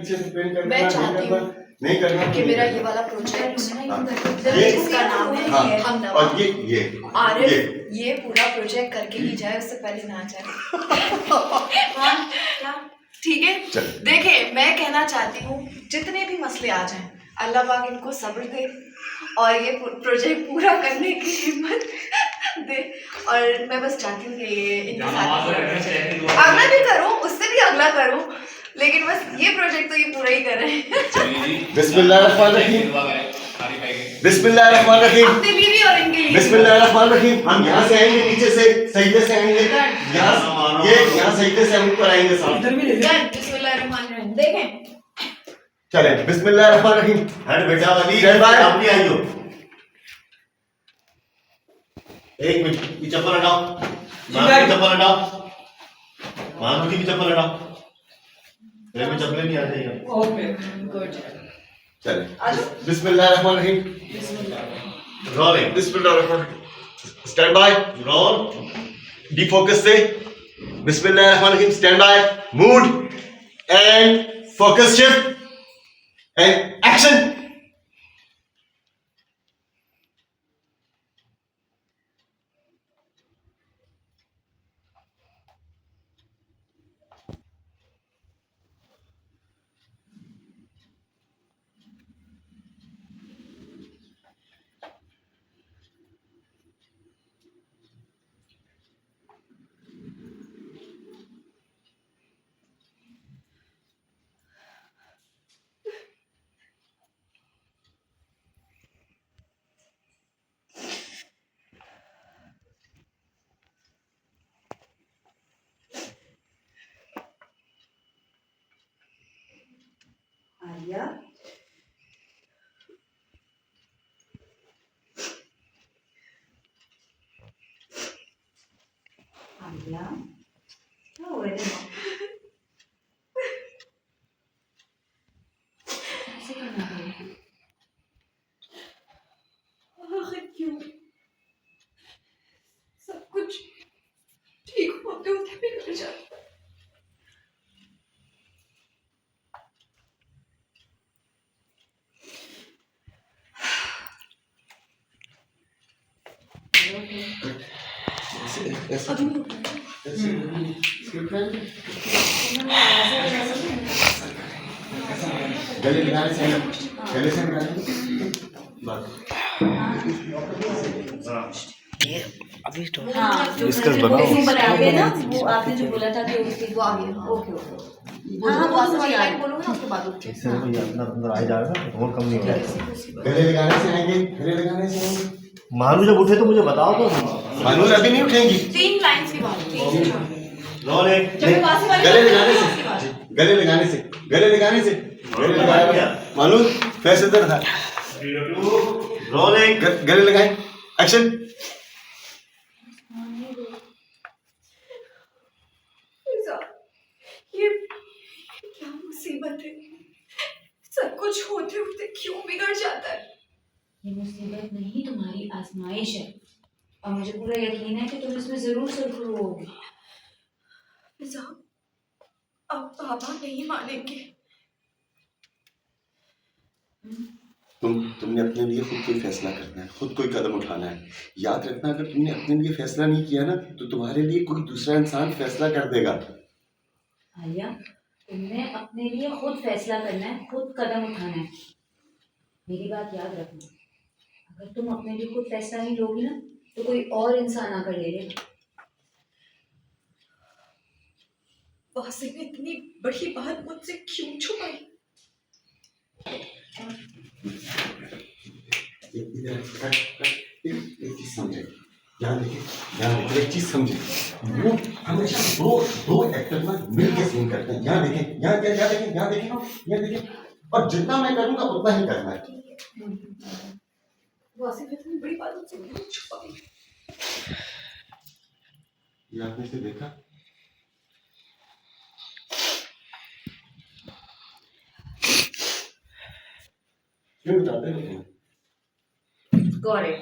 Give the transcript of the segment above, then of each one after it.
अच्छे से पेंट करना, मैं चाहती हूँ नहीं करना कि मेरा ये वाला प्रोजेक्ट ये जिसका नाम है हाँ, हम और नवा ये आरिफ, ये पूरा प्रोजेक्ट करके ही जाए, उससे पहले ना जाए। ठीक है, देखे मैं कहना चाहती हूँ जितने भी मसले आ जाएं, अल्लाह पाक इनको सब्र दे और ये प्रोजेक्ट पूरा करने की हिम्मत दे। और मैं बस चाहती हूँ कि ये इनके साथ अगला भी करूँ, उससे भी अगला करूँ, लेकिन बस ये प्रोजेक्ट तो ये पूरा ही कर रहे हैं। बिस्मिल्लाहिर्रहमानिर्रहीम, बिस्मिल्लाहिर्रहमानिर्रहीम, अपने लिए भी और इनके लिए। बिस्मिल्लाहिर्रहमानिर्रहीम। हम यहाँ से आएंगे, नीचे से सजदे से आएंगे, यहाँ सजदे से हम ऊपर आएंगे साहब। बिस्मिल्लाहिर्रहमानिर्रहीम, देखें चले बिस्मिल्लाहिर्रहमानिर्रहीम। हट बेटा वाली अपनी आइयो। एक मिनट, ये चप्पल हटाओ, चप्पल हटाओ, मानो की चप्पल हटाओ, मेरे में चप्पलें नहीं आ जाएंगी। Okay good. चले बिस्मिल्लाहिर्रहमानिर्रहीम, रोलिंग, बिस्मिल्लाहिर्रहमानिर्रहीम, स्टैंड बाय, रोल, डिफोकस से, बिस्मिल्लाहिर्रहमानिर्रहीम, stand by, mood and focus shift and action. Alia, Alia, क्या हो रहा है? ऐसे करना पड़ेगा। आखिर क्यों सब कुछ ठीक होते होते बिगड़ जाता है। गले लगाने से, गले से लगाने अभी तो डिस्कस बनाओ ना, वो आपने जो बोला था कि वो आ गया। ओके ओके, हाँ वो मुझे याद बोलूँगा ना उसके बाद इससे तो ये अंदर अंदर आ जाएगा, और कम नहीं होगा। गले लगाने से आएंगे, गले लगाने से आएंगे। मानू जब उठे तो मुझे बताओ तो। मानू अभी नहीं उठेंगी। 3 लाइंस की बात, 3 रोल एक, गले लगाने से, गले लगाने से, गले लगाने से, गले लगाया मानू फैसले दर था। रोल एक, गले लगाए, एक्शन। ये क्या मुसीबत है, सब कुछ होते होते क्यों बिगड़ जाता है। ये मुसीबत नहीं, तुम्हारी आजमाइश है, और मुझे पूरा यकीन है कि तुम इसमें जरूर सुरखरू होगी। अब पापा नहीं मानेंगे। तुमने अपने लिए खुद कोई फैसला करना है, खुद कोई कदम उठाना है। याद रखना, अगर तुमने अपने लिए फैसला नहीं किया ना, तो तुम्हारे लिए कोई दूसरा इंसान फैसला कर देगा। आलिया, तुमने अपने लिए खुद फैसला करना है, खुद कदम उठाना है। मेरी बात याद रखना, अगर तुम अपने लिए खुद फैसला नहीं लोगी ना, तो कोई और इंसान आकर ले लेगा। वासिफ ने इतनी बड़ी बात मुझसे क्यों छुपाई। एक चीज समझे, ध्यान देखिए, एक चीज समझे। वो हमेशा दो एक्टर ना मिलके सीन करते हैं। यहाँ देखें, यहाँ देखें, और जितना मैं करूंगा उतना ही करना है। वासिफ ने इतनी बड़ी बात मुझसे क्यों छुपाई। ये आपने से देखा, क्यों बताते हैं? Got it.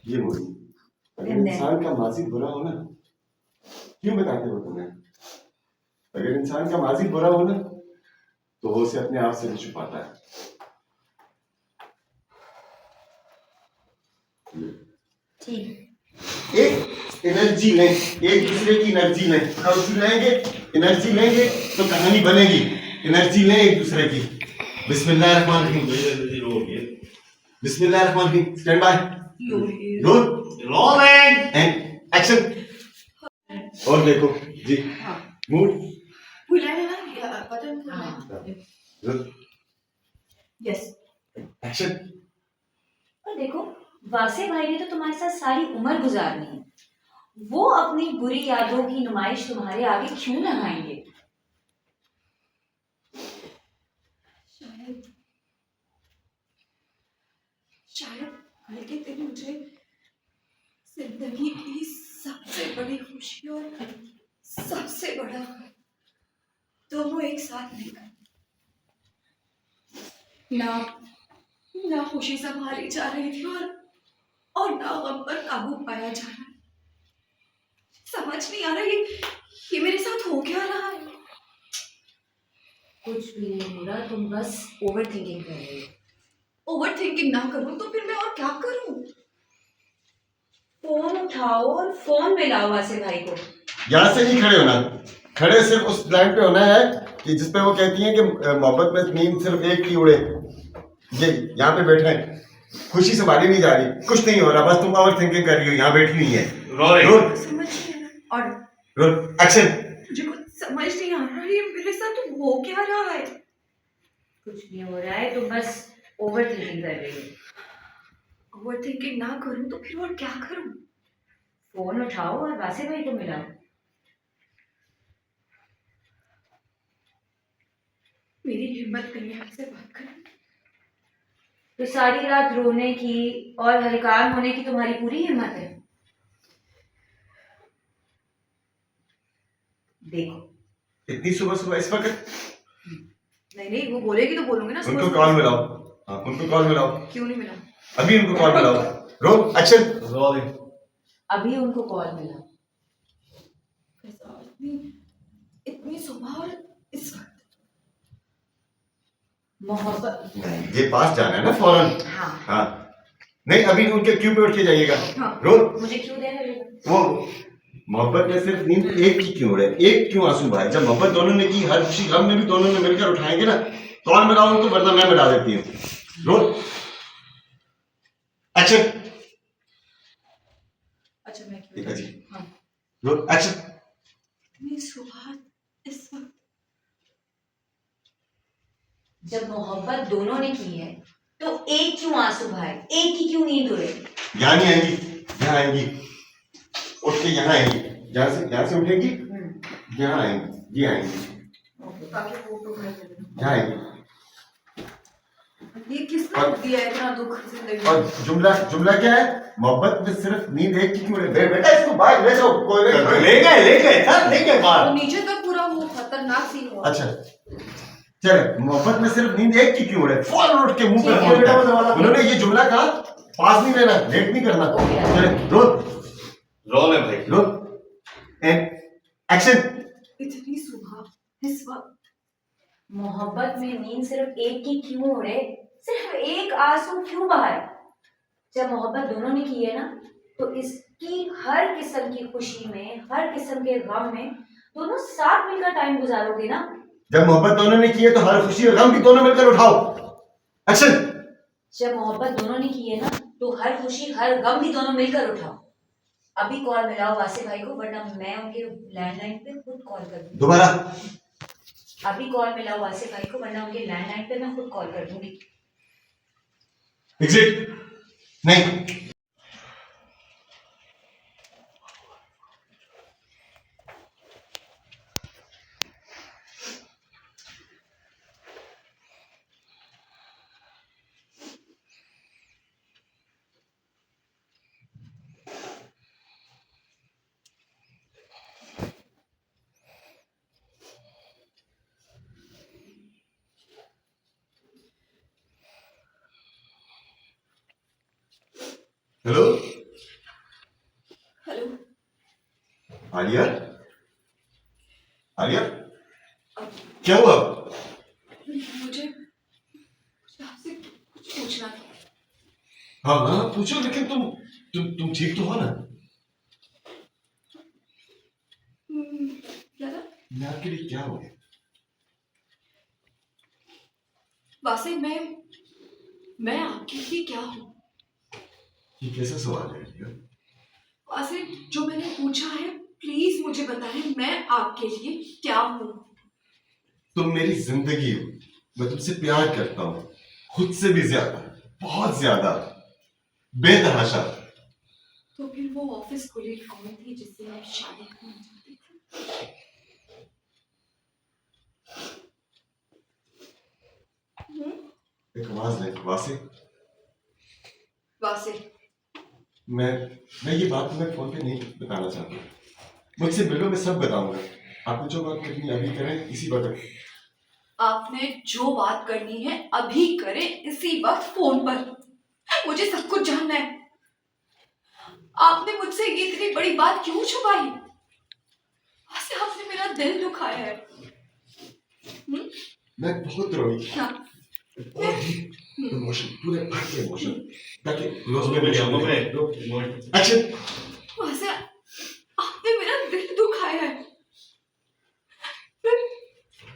ये बोली, अगर इंसान का माजी बुरा हो ना, क्यों बताते हो तुम्हें? अगर इंसान का माजी बुरा हो ना तो वो उसे अपने आप से नहीं छुपाता है। ठीक। एक एनर्जी लें, एक दूसरे की एनर्जी लें। अगर उसकी एनर्जी लेंगे तो कहानी बनेगी। एनर्जी लें एक दूसरे की। बिस्मिल्लाहिर्रहमानिर्रहीम। बिस्मिल्लाहिर्रहमानिर्रहीम। Stand by. Good. Rolling and action. और देखो जी। हाँ। मूड। फुलाने ना बटन फुलाने। गुड। यस। एक्शन। और देखो, वासे भाई ने तो तुम्हारे साथ सारी उम्र गुजारनी है, वो अपनी बुरी यादों की नुमाइश तुम्हारे आगे क्यों लगाएंगे? शायद शायद कल के दिन मुझे जिंदगी की सबसे बड़ी खुशी और सबसे बड़ा दोनों एक साथ मिलकर ना ना खुशी संभाली जा रही थी और ना गम पर काबू पाया जा रहा है। समझ नहीं आ रहा ये मेरे साथ हो क्या रहा है। कुछ भी नहीं हो रहा, तुम बस ओवर थिंकिंग कर रही हो। ओवर थिंकिंग ना करूं तो फिर मैं और क्या करूं। फोन उठाओ और फोन मिलाओ वासे भाई को। यहाँ से नहीं खड़े होना, खड़े सिर्फ उस लाइन पे होना है कि जिसपे वो कहती हैं कि मोहब्बत में नींद सिर्फ एक की उड़े। ये यहाँ पे बैठे हैं, खुशी संभाली नहीं जा रही, कुछ नहीं हो रहा, बस तुम ओवर थिंकिंग कर रही हो, यहाँ बैठी हुई है। रोलिंग समझ नहीं आ रहा और रोल एक्शन। मुझे कुछ समझ नहीं आ रहा ये मेरे साथ हो क्या रहा है। कुछ नहीं हो रहा है, तुम बस ओवर थिंकिंग कर रही हो। ओवर थिंकिंग ना करूं तो फिर और क्या करूं। फोन उठाओ और वासे भाई को मिलाओ। मेरी हिम्मत नहीं है आपसे बात करने। तो सारी रात रोने की और हलकान होने की तुम्हारी पूरी हिम्मत है? देखो, इतनी सुबह सुबह इस वक्त नहीं वो बोलेगी तो बोलूंगी ना। उनको कॉल मिलाओ। हाँ, उनको कॉल मिलाओ, क्यों नहीं मिला। अभी उनको कॉल मिलाओ। Roll action. रोलिंग अभी उनको कॉल मिलाओ। इतनी सुबह और इस वक्त मोहब्बत। ये पास जाना है ना फौरन। हाँ। हाँ नहीं, अभी उनके क्यू पे उठ के जाइएगा। हाँ। रोल। मुझे क्यों देना रहेगा? वो मोहब्बत में सिर्फ नींद एक की क्यों उड़े, एक क्यों आंसू बहाए। जब मोहब्बत दोनों ने की, हर खुशी गम में भी दोनों ने मिलकर उठाएंगे ना। कॉल मिलाओ उनको, वरना मैं मिला देती हूँ। Roll action. अच्छा मैं ठीक है जी। हाँ। Roll action. इतनी सुबह इस वक्त जब मोहब्बत दोनों ने की है तो एक क्यों आंसू बहाए, एक की क्यों नींद उड़े? यहाँ नहीं आएंगी, यहाँ आएंगी, उठ के यहाँ आएंगी, यहाँ से उठेंगी, यहाँ आएंगी, ये आएंगी, बाकी फोटो यहाँ आएंगी। ये किसने दिया है इतना दुख जिंदगी। और जुमला क्या है? मोहब्बत में सिर्फ नींद एक की क्यों उड़े। बेटा इसको बाहर ले जाओ, कोई ले गए सर, ले गए बाहर। वो नीचे तक पूरा वो खतरनाक सीन हुआ। अच्छा चले, मोहब्बत में सिर्फ नींद एक की क्यों उड़े। फौरन उठ के मुंह पे ठीक है, बेटा उन्होंने ये जुमला कहा, पास नहीं लेना, लेट नहीं करना। चले रोल। रोल है भाई। Role and action. इतनी सुबह इस वक्त मोहब्बत में नींद सिर्फ एक की क्यों उड़े, सिर्फ एक आंसू क्यों बहाए? जब मोहब्बत दोनों ने की है ना तो इसकी हर किस्म की खुशी में, हर किस्म के गम में दोनों साथ मिलकर टाइम गुजारोगे ना। जब मोहब्बत दोनों ने की है तो हर खुशी और गम भी दोनों मिलकर उठाओ। एक्शन। जब मोहब्बत दोनों ने की है ना तो हर खुशी हर गम भी दोनों मिलकर उठाओ। अभी कॉल मिलाओ वासे भाई को, वरना मैं उनके लैंडलाइन पे खुद कॉल कर दूंगी। दोबारा। अभी कॉल मिलाओ वासे भाई को, वरना उनके लैंडलाइन पे मैं खुद कॉल कर दूंगी। एग्जिट नहीं। हेलो हेलो आलिया, आलिया क्या हुआ? मुझे आपसे कुछ पूछना था। हाँ हाँ पूछो, लेकिन तुम ठीक तो हो ना? क्या था? मैं आपके लिए क्या हो गया? वासे मैं आपके लिए क्या हूँ? ये कैसा सवाल है रिया? वासे जो मैंने पूछा है प्लीज मुझे बताएं, मैं आपके लिए क्या हूँ? तुम मेरी जिंदगी हो, मैं तुमसे प्यार करता हूँ, खुद से भी ज्यादा, बहुत ज्यादा, बेतहाशा। तो फिर वो ऑफिस कोलीग कौन थी जिससे आप शादी करना चाहती थी? एक आवाज है वासे। वासे मैं ये बात तुम्हें फोन पे नहीं बताना चाहता, मुझसे मिलो, मैं सब बताऊंगा। आपने जो बात करनी है अभी करें, इसी वक्त। आपने जो बात करनी है अभी करें, इसी वक्त फोन पर। मुझे सब कुछ जानना है। आपने मुझसे ये इतनी बड़ी बात क्यों छुपाई? वैसे आपने मेरा दिल दुखाया है। मैं बहुत रोई, हाँ। इमोशन, पूरे भर के इमोशन, ताकि रोज मम्मी में मम्मी अच्छा वैसे आपने मेरा दिल दुखाया है।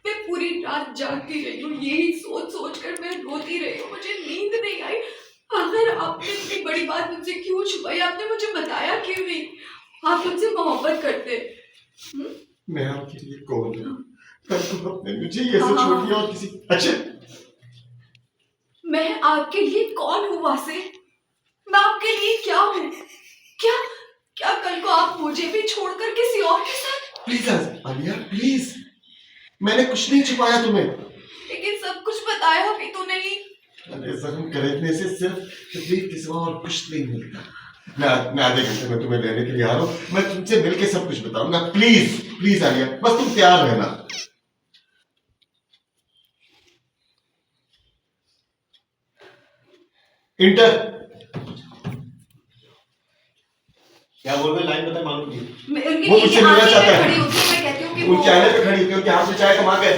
मैं पूरी रात जागती रही हूँ, यही सोच सोच कर मैं रोती रही हूँ, मुझे नींद नहीं आई। आखिर आपने इतनी बड़ी बात मुझसे क्यों छुपाई? आपने मुझे बताया क्यों नहीं? आप मुझसे मोहब्बत करते। मैं आपके लिए कौन हूँ? तब तुम अपने मुझे ये सब छोड़ दिया और किसी अच्छा। मैं आपके लिए कौन हूँ वासे? मैं आपके लिए क्या हूँ? क्या क्या कल को आप मुझे भी छोड़कर किसी और के साथ? प्लीज आलिया प्लीज, मैंने कुछ नहीं छुपाया तुम्हें। लेकिन सब कुछ बताया भी तो नहीं। अरे जख्म खरीदने से सिर्फ तकलीफ के सिवा और कुछ नहीं मिलता। मैं आधे घंटे में तुम्हें लेने के लिए आ रहा हूँ, मैं तुमसे मिलके सब कुछ बताऊंगा। प्लीज प्लीज आलिया, बस तुम तैयार रहना। इंटर क्या बोल रहे, लाइन बताए मालूम नहीं। उनकी वो मुझसे मिलना चाहता है। खड़ी होती है, मैं कहती हूँ कि उनके आने पे खड़ी होती है, उनके हाथ में चाय कमा के,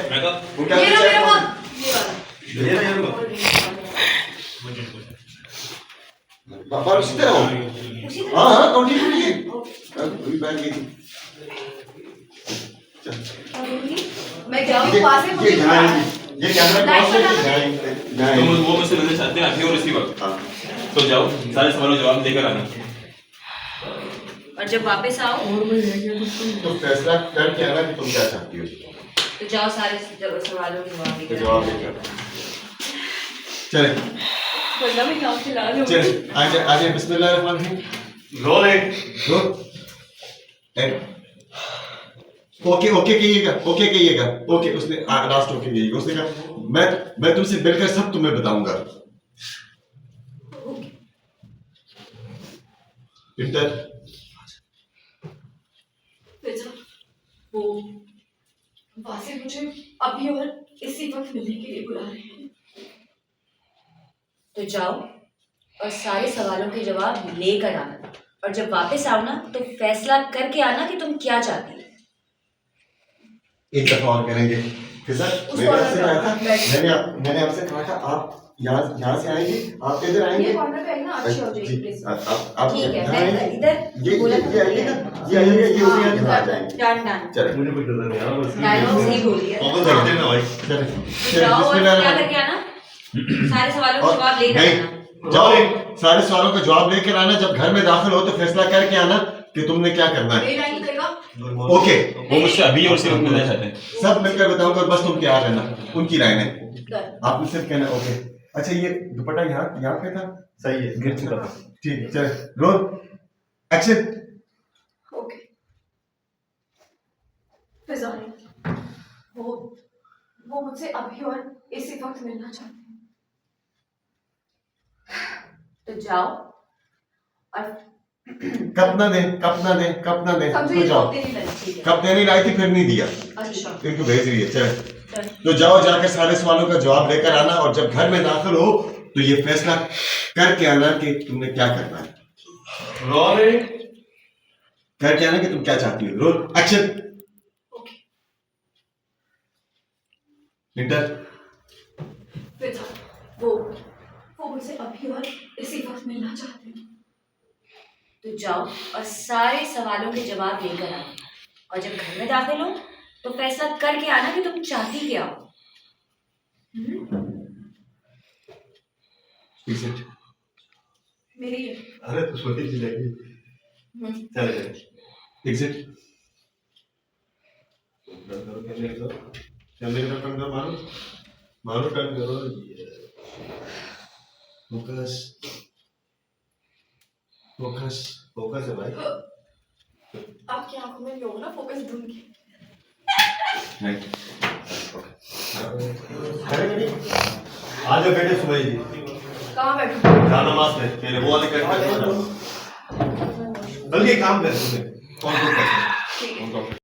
उनके हाथ में मेरा चाय मेरा कमा हाथ, ये वाला। पापा उसी तरह हो। हाँ हाँ कंटिन्यू कीजिए। पूरी बात ये मैं जाऊँ वहाँ से, मुझे ये कैमरा लाइट क्रॉस बना है। तुम वो मुझसे मिलना चाहते हैं अभी और इसी वक्त, हाँ तो जाओ सारे सवालों के जवाब देकर आना। और जब वापस आओ तो फैसला करके आना कि तुम क्या चाहती हो। तो जाओ सारे सवालों के जवाब तो लेकर जवाब देकर चले वरना मैं यहाँ से ला लूँ। चले आगे आगे बिस्मिल्लाहिर्रहमानिर्रहीम। रोल ओके ओके कहिएगा, ओके कहिएगा, ओके। उसने लास्ट ओके कहिएगा। उसने कहा मैं तुमसे मिलकर सब तुम्हें बताऊंगा। इंटर वो वहाँ से मुझे अभी और इसी वक्त मिलने के लिए बुला रहे हैं। तो जाओ और सारे सवालों के जवाब लेकर आना, और जब वापस आओ ना तो फैसला करके आना कि तुम क्या चाहती हो। एक दफा और करेंगे। फिजा मैंने आपसे कहा था, मैंने आपसे कहा था आप यहाँ से आएंगे, आप इधर आएंगे। ये कॉर्नर पे आएगा ना, अच्छी हो जाएगी प्लीज। आप ठीक है, यहाँ मैं आएंगे। इधर बोला ये आइए ना, ये आइएगा, ये ऊपर यहाँ आ जाएंगे। डन डन चलो मुझे कुछ पता नहीं यार, बस डायलॉग सही बोली है। पापा देखते हैं ना भाई। चलो तो जाओ और क्या करके आना, सारे सवालों के जवाब लेकर आना। नहीं जाओ, सारे सवालों का जवाब लेकर आना। जब घर में दाखिल हो तो फैसला करके आना कि तुमने क्या करना है। मेरी लाइन बताएगा। ओके वो मुझसे अभी और इसी वक्त मिलना चाहते हैं। सब मिलकर बताऊंगा, बस तुम तैयार रहना। उनकी राय है, डन। आपने सिर्फ कहना ओके। अच्छा ये दुपट्टा यहाँ पे था, सही है, गिर चुका था। ठीक है चले रोल एक्शन। ओके फिजा वो मुझसे अभी और इसी वक्त मिलना चाहते हैं। तो जाओ और कब ना दे समझो, तो ये जाओ। हफ्ते नहीं लगे। ठीक है। कब देनी लाई थी, फिर नहीं दिया, अच्छा फिर क्यों भेज रही है। चले चल। तो जाओ, जाकर सारे सवालों का जवाब लेकर आना, और जब घर में दाखिल हो तो ये फैसला करके आना कि तुमने क्या करना है। रोल करके आना कि तुम क्या चाहती हो। Roll action. ओके इंटर फिजा, वो मुझसे अभी और इसी वक्त मिलना चाहते हैं। तो जाओ और सारे सवालों के जवाब लेकर आओ, और जब घर में दाखिल हो तो फैसला करके आना कि तुम चाहती क्या हो। एग्जिट। मेरी अरे तो छोटी सी लगी। चल एग्जिट। कैमरे की तरफ टर्न करो, मानो टर्न करो। फोकस फोकस फोकस है भाई। आपकी आंखों में भी होगा ना फोकस ढूंढ के। राइट। अरे बेटी आ जाओ बेटे सुबह जी। कहाँ बैठूं? जाना मास में पहले वो वाले कट कर। जल्दी काम कर। कौन ठीक है।